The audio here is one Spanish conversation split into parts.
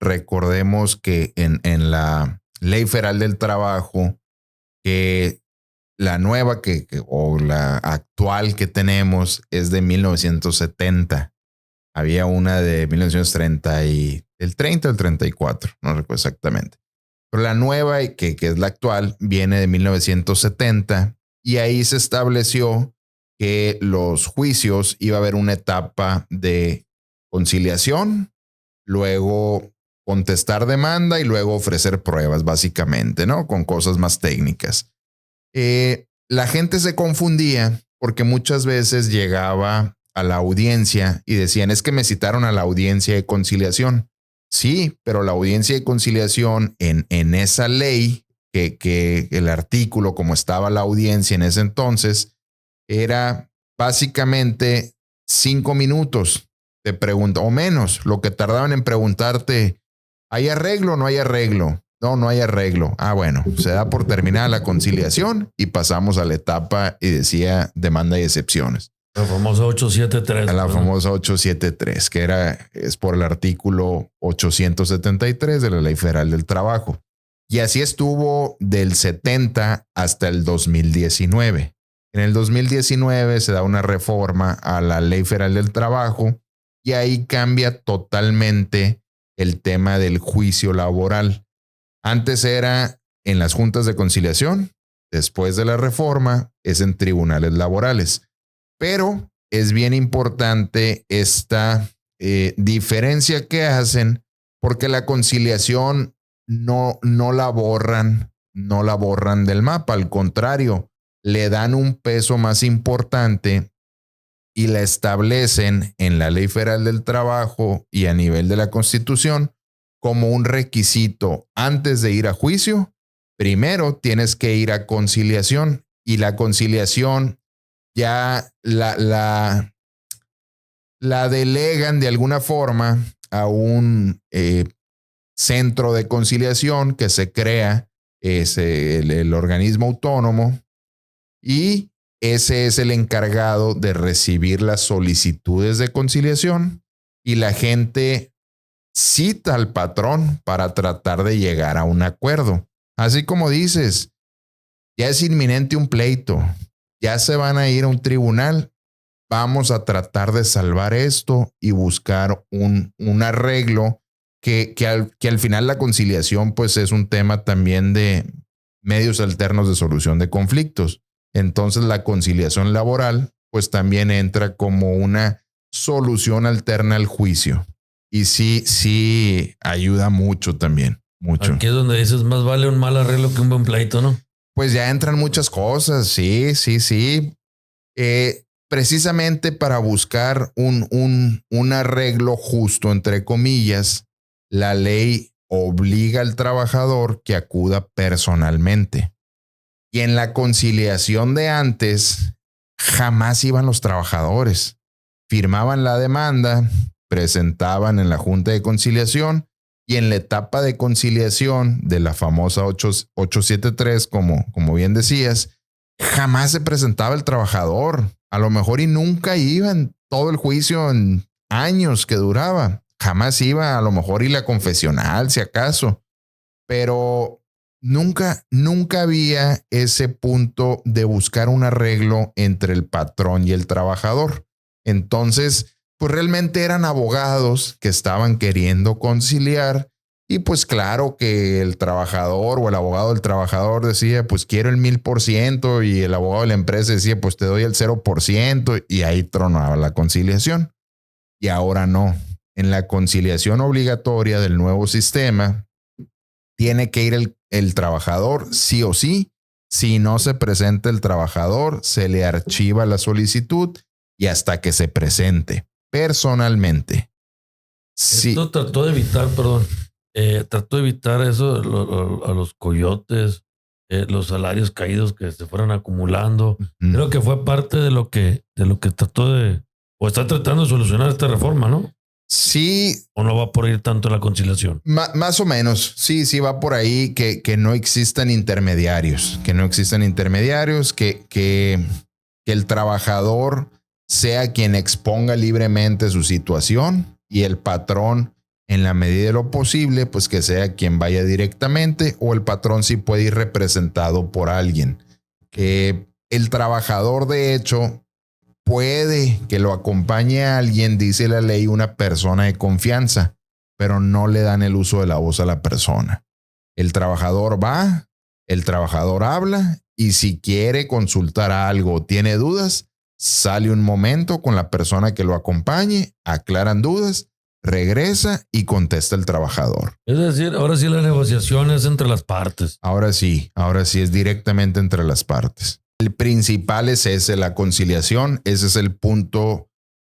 recordemos que en la Ley Federal del Trabajo, que la nueva o la actual que tenemos es de 1970. Había una de 1930 y el 30 o el 34, no recuerdo exactamente. Pero la nueva, que es la actual, viene de 1970 y ahí se estableció que los juicios iba a haber una etapa de conciliación, luego contestar demanda y luego ofrecer pruebas, básicamente, ¿no? Con cosas más técnicas. La gente se confundía porque muchas veces llegaba a la audiencia y decían, es que me citaron a la audiencia de conciliación. Sí, pero la audiencia de conciliación en esa ley, que el artículo como estaba la audiencia en ese entonces, era básicamente 5 minutos de pregunta o menos, lo que tardaban en preguntarte, ¿hay arreglo o no hay arreglo? No, no hay arreglo. Ah, bueno, se da por terminada la conciliación y pasamos a la etapa y decía demanda y excepciones. La famosa 873. La famosa 873, que es por el artículo 873 de la Ley Federal del Trabajo. Y así estuvo del 70 hasta el 2019. En el 2019 se da una reforma a la Ley Federal del Trabajo y ahí cambia totalmente el tema del juicio laboral. Antes era en las juntas de conciliación, después de la reforma es en tribunales laborales. Pero es bien importante esta diferencia que hacen porque la conciliación no la borran del mapa. Al contrario, le dan un peso más importante y la establecen en la Ley Federal del Trabajo y a nivel de la Constitución como un requisito antes de ir a juicio. Primero tienes que ir a conciliación y la conciliación ya la delegan de alguna forma a un centro de conciliación que se crea, es el organismo autónomo, y ese es el encargado de recibir las solicitudes de conciliación y la gente cita al patrón para tratar de llegar a un acuerdo. Así como dices, ya es inminente un pleito, ya se van a ir a un tribunal, vamos a tratar de salvar esto y buscar un arreglo que al final la conciliación pues es un tema también de medios alternos de solución de conflictos. Entonces la conciliación laboral pues también entra como una solución alterna al juicio. Y sí ayuda mucho también, mucho. Aquí es donde dices, más vale un mal arreglo que un buen pleito, ¿no? Pues ya entran muchas cosas, sí. Precisamente para buscar un arreglo justo, entre comillas, la ley obliga al trabajador que acuda personalmente. Y en la conciliación de antes, jamás iban los trabajadores. Firmaban la demanda, presentaban en la Junta de Conciliación y en la etapa de conciliación de la famosa 873, como bien decías, jamás se presentaba el trabajador. A lo mejor y nunca iba en todo el juicio en años que duraba. Jamás iba, a lo mejor y la confesional, si acaso. Pero nunca había ese punto de buscar un arreglo entre el patrón y el trabajador. Entonces, pues realmente eran abogados que estaban queriendo conciliar y pues claro que el trabajador o el abogado del trabajador decía pues quiero el 1000% y el abogado de la empresa decía pues te doy el 0% y ahí tronaba la conciliación. Y ahora no. En la conciliación obligatoria del nuevo sistema tiene que ir el trabajador sí o sí. Si no se presenta el trabajador, se le archiva la solicitud y hasta que se presente personalmente. Sí. Esto trató de evitar eso a los coyotes, los salarios caídos que se fueron acumulando. Creo que fue parte de lo que trató de, o está tratando de solucionar esta reforma, ¿no? Sí. ¿O no va por ir tanto en la conciliación? Más o menos. Sí, va por ahí que no existan intermediarios, que el trabajador sea quien exponga libremente su situación y el patrón en la medida de lo posible, pues que sea quien vaya directamente o el patrón sí puede ir representado por alguien. El trabajador, de hecho, puede que lo acompañe a alguien, dice la ley, una persona de confianza, pero no le dan el uso de la voz a la persona. El trabajador va, el trabajador habla y si quiere consultar algo o tiene dudas, sale un momento con la persona que lo acompañe, aclaran dudas, regresa y contesta el trabajador. Es decir, ahora sí la negociación es entre las partes. Ahora sí es directamente entre las partes. El principal es ese, la conciliación. Ese es el punto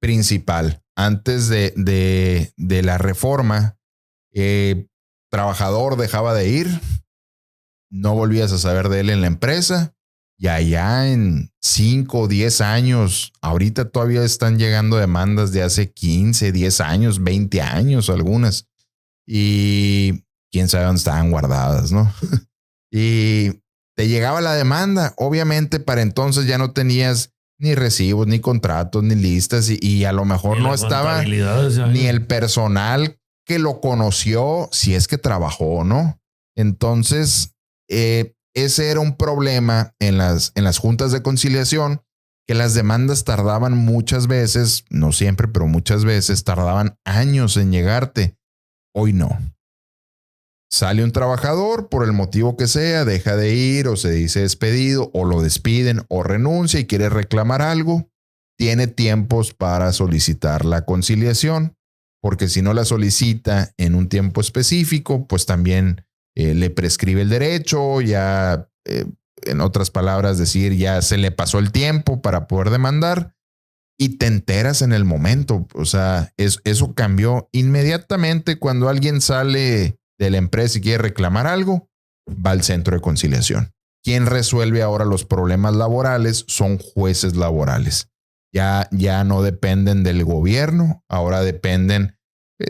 principal. Antes de la reforma, trabajador dejaba de ir, no volvías a saber de él en la empresa. Y allá en 5 o 10 años, ahorita todavía están llegando demandas de hace 15, 10 años, 20 años algunas. Y quién sabe dónde estaban guardadas, ¿no? Y te llegaba la demanda. Obviamente para entonces ya no tenías ni recibos, ni contratos, ni listas y a lo mejor no estaba ni el personal que lo conoció, si es que trabajó, ¿no? Entonces, ese era un problema en las juntas de conciliación, que las demandas tardaban muchas veces, no siempre, pero muchas veces tardaban años en llegarte. Hoy no. Sale un trabajador por el motivo que sea, deja de ir o se dice despedido o lo despiden o renuncia y quiere reclamar algo, tiene tiempos para solicitar la conciliación, porque si no la solicita en un tiempo específico, pues también le prescribe el derecho, ya en otras palabras decir, ya se le pasó el tiempo para poder demandar y te enteras en el momento. O sea, eso cambió inmediatamente cuando alguien sale de la empresa y quiere reclamar algo, va al centro de conciliación. Quien resuelve ahora los problemas laborales son jueces laborales. Ya no dependen del gobierno, ahora dependen,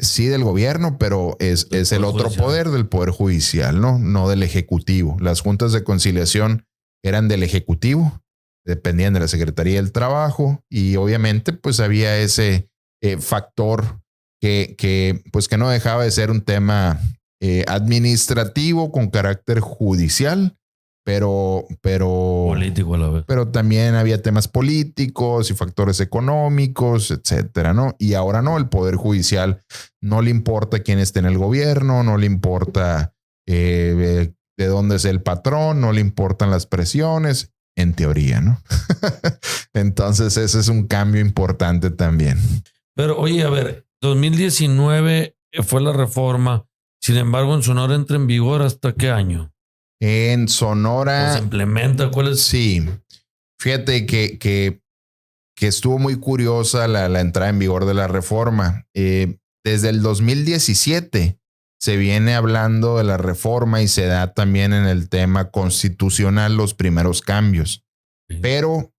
sí del gobierno, pero es el otro poder del poder judicial, no del ejecutivo. Las juntas de conciliación eran del ejecutivo, dependían de la Secretaría del Trabajo y obviamente pues había ese factor que no dejaba de ser un tema administrativo con carácter judicial, pero político a la vez. Pero también había temas políticos y factores económicos, etcétera, ¿no? Y ahora no, el poder judicial no le importa quién esté en el gobierno, no le importa de dónde es el patrón, no le importan las presiones, en teoría, ¿no? Entonces ese es un cambio importante también. Pero oye, a ver, 2019 fue la reforma. Sin embargo, en Sonora entra en vigor ¿hasta qué año? En Sonora. ¿Se implementa? ¿Cuál es? Sí. Fíjate que estuvo muy curiosa la entrada en vigor de la reforma. Desde el 2017 se viene hablando de la reforma y se da también en el tema constitucional los primeros cambios. Sí. Pero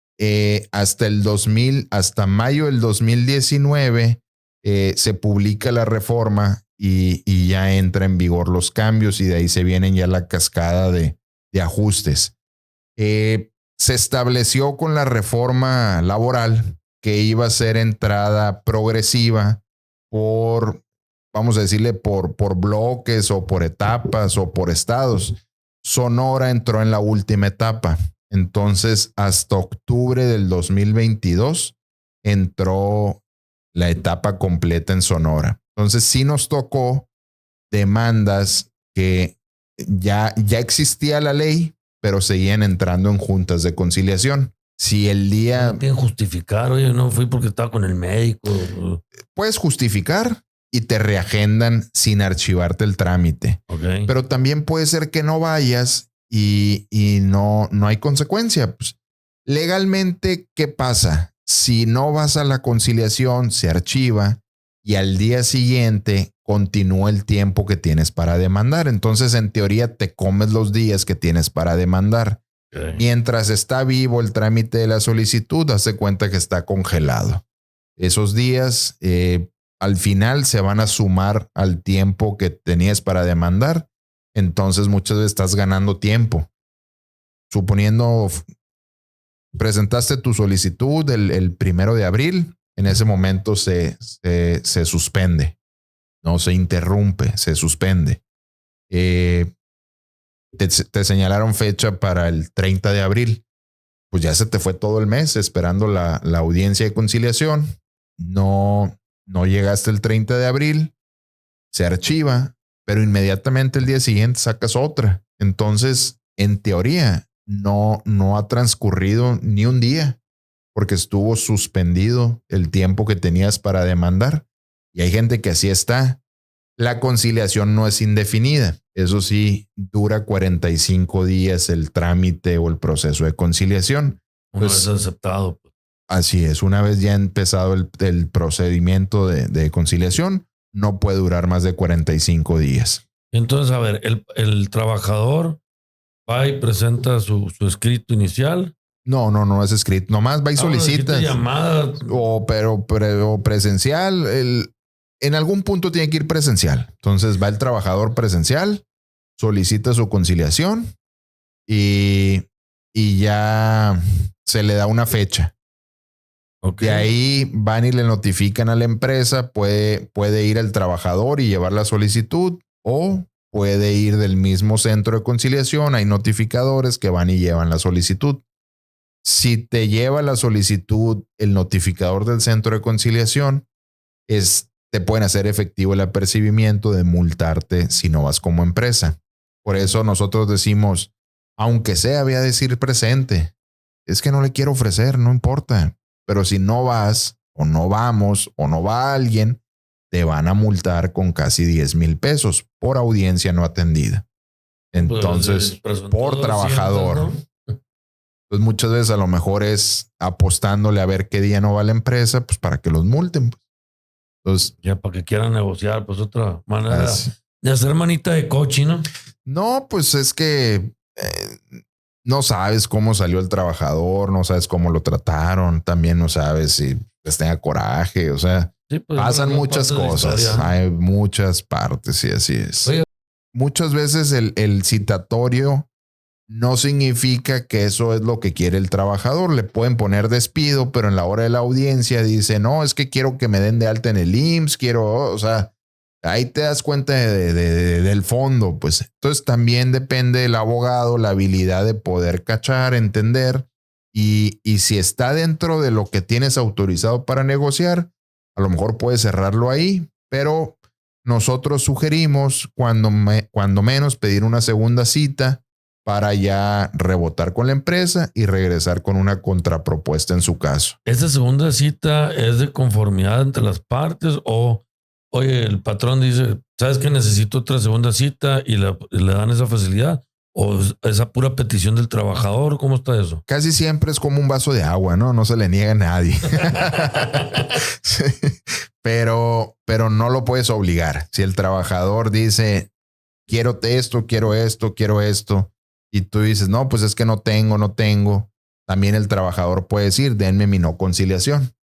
hasta mayo del 2019 se publica la reforma y ya entra en vigor los cambios y de ahí se vienen ya la cascada de ajustes. Se estableció con la reforma laboral que iba a ser entrada progresiva por, vamos a decirle, por bloques o por etapas o por estados. Sonora entró en la última etapa. Entonces, hasta octubre del 2022 entró la etapa completa en Sonora. Entonces sí nos tocó demandas que ya existía la ley, pero seguían entrando en juntas de conciliación. Si el día... No tienen justificar, oye, no fui porque estaba con el médico. Puedes justificar y te reagendan sin archivarte el trámite. Okay. Pero también puede ser que no vayas y no hay consecuencia. Pues, legalmente, ¿qué pasa? Si no vas a la conciliación, se archiva y al día siguiente continúa el tiempo que tienes para demandar. Entonces, en teoría, te comes los días que tienes para demandar. Okay. Mientras está vivo el trámite de la solicitud, hazte cuenta que está congelado. Esos días, al final, se van a sumar al tiempo que tenías para demandar. Entonces, muchas veces estás ganando tiempo. Suponiendo, presentaste tu solicitud el 1 de abril, en ese momento se suspende. no se interrumpe, se suspende. Te señalaron fecha para el 30 de abril. Pues ya se te fue todo el mes esperando la audiencia de conciliación. No llegaste el 30 de abril, se archiva, pero inmediatamente el día siguiente sacas otra. Entonces, en teoría, no ha transcurrido ni un día porque estuvo suspendido el tiempo que tenías para demandar. Y hay gente que así está. La conciliación no es indefinida. Eso sí, dura 45 días el trámite o el proceso de conciliación. Una vez aceptado. Así es. Una vez ya empezado el procedimiento de conciliación, no puede durar más de 45 días. Entonces, a ver, el trabajador va y presenta su escrito inicial. No es escrito. Nomás va y solicita. Llamada. O presencial. En algún punto tiene que ir presencial. Entonces va el trabajador presencial, solicita su conciliación y ya se le da una fecha. Okay. De ahí van y le notifican a la empresa, puede ir el trabajador y llevar la solicitud o puede ir del mismo centro de conciliación. Hay notificadores que van y llevan la solicitud. Si te lleva la solicitud el notificador del centro de conciliación, te pueden hacer efectivo el apercibimiento de multarte si no vas como empresa. Por eso nosotros decimos, aunque sea, voy a decir presente. Es que no le quiero ofrecer, no importa. Pero si no vas, o no vamos, o no va alguien, te van a multar con casi 10,000 pesos por audiencia no atendida. Entonces, por trabajador. Pues muchas veces a lo mejor es apostándole a ver qué día no va la empresa, pues para que los multen. Entonces, ya para que quieran negociar, pues otra manera de hacer manita de coche, ¿no? No, pues es que no sabes cómo salió el trabajador, no sabes cómo lo trataron, también no sabes si les tenga coraje, o sea, sí, pues pasan muchas cosas, hay muchas partes y así es. Oye, muchas veces el citatorio no significa que eso es lo que quiere el trabajador. Le pueden poner despido, pero en la hora de la audiencia dice, no, es que quiero que me den de alta en el IMSS, o sea, ahí te das cuenta del fondo, pues. Entonces también depende del abogado, la habilidad de poder cachar, entender, y si está dentro de lo que tienes autorizado para negociar, a lo mejor puedes cerrarlo ahí, pero nosotros sugerimos cuando menos pedir una segunda cita para ya rebotar con la empresa y regresar con una contrapropuesta en su caso. ¿Esa segunda cita es de conformidad entre las partes o, oye, el patrón dice, ¿sabes que necesito otra segunda cita y le dan esa facilidad? ¿O esa pura petición del trabajador? ¿Cómo está eso? Casi siempre es como un vaso de agua, ¿no? No se le niega a nadie. Sí. Pero no lo puedes obligar. Si el trabajador dice, quiero esto, y tú dices, no, pues es que no tengo. También el trabajador puede decir, denme mi no conciliación.